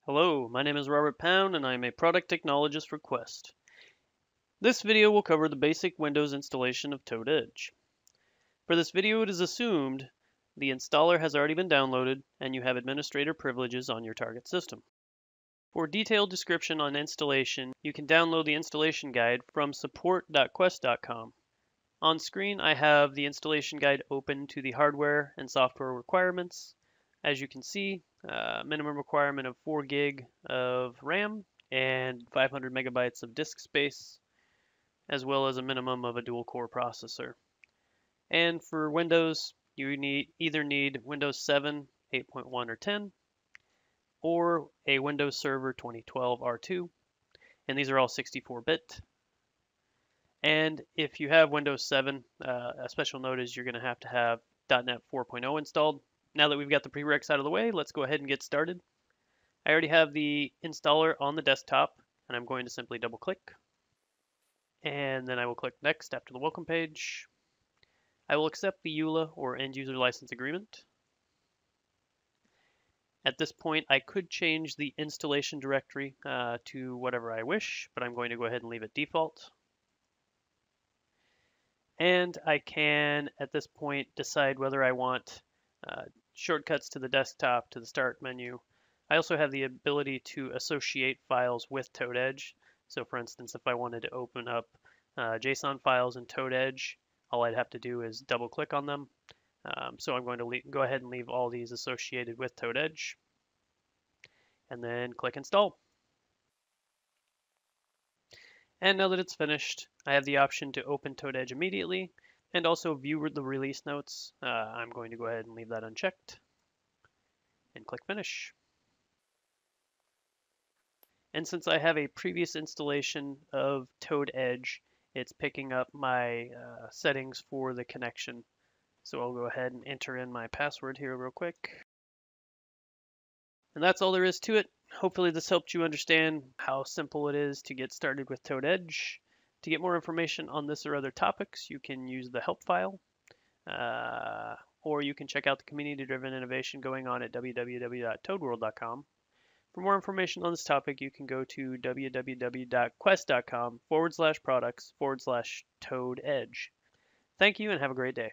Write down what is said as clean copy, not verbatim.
Hello, my name is Robert Pound and I am a product technologist for Quest. This video will cover the basic Windows installation of Toad Edge. For this video, it is assumed the installer has already been downloaded and you have administrator privileges on your target system. For detailed description on installation, you can download the installation guide from support.quest.com. On screen, I have the installation guide open to the hardware and software requirements. As you can see, minimum requirement of 4 gig of RAM and 500 megabytes of disk space, as well as a minimum of a dual core processor. And for Windows, you either need Windows 7, 8.1 or 10, or a Windows Server 2012 R2, and these are all 64-bit. And if you have Windows 7, a special note is you're going to have .NET 4.0 installed. Now that we've got the prereqs out of the way, let's go ahead and get started. I already have the installer on the desktop, and I'm going to simply double click. And then I will click Next after the welcome page. I will accept the EULA or End User License Agreement. At this point, I could change the installation directory to whatever I wish, but I'm going to go ahead and leave it default. And I can, at this point, decide whether I want shortcuts to the desktop, to the Start menu. I also have the ability to associate files with Toad Edge. So for instance, if I wanted to open up JSON files in Toad Edge, all I'd have to do is double click on them. So I'm going to go ahead and leave all these associated with Toad Edge. And then click Install. And now that it's finished, I have the option to open Toad Edge immediately and also view the release notes. I'm going to go ahead and leave that unchecked and click Finish. And since I have a previous installation of Toad Edge, it's picking up my settings for the connection. So I'll go ahead and enter in my password here real quick. And that's all there is to it. Hopefully this helped you understand how simple it is to get started with Toad Edge. To get more information on this or other topics, you can use the help file, or you can check out the community-driven innovation going on at www.toadworld.com. For more information on this topic, you can go to www.quest.com/products/Toad Edge. Thank you and have a great day.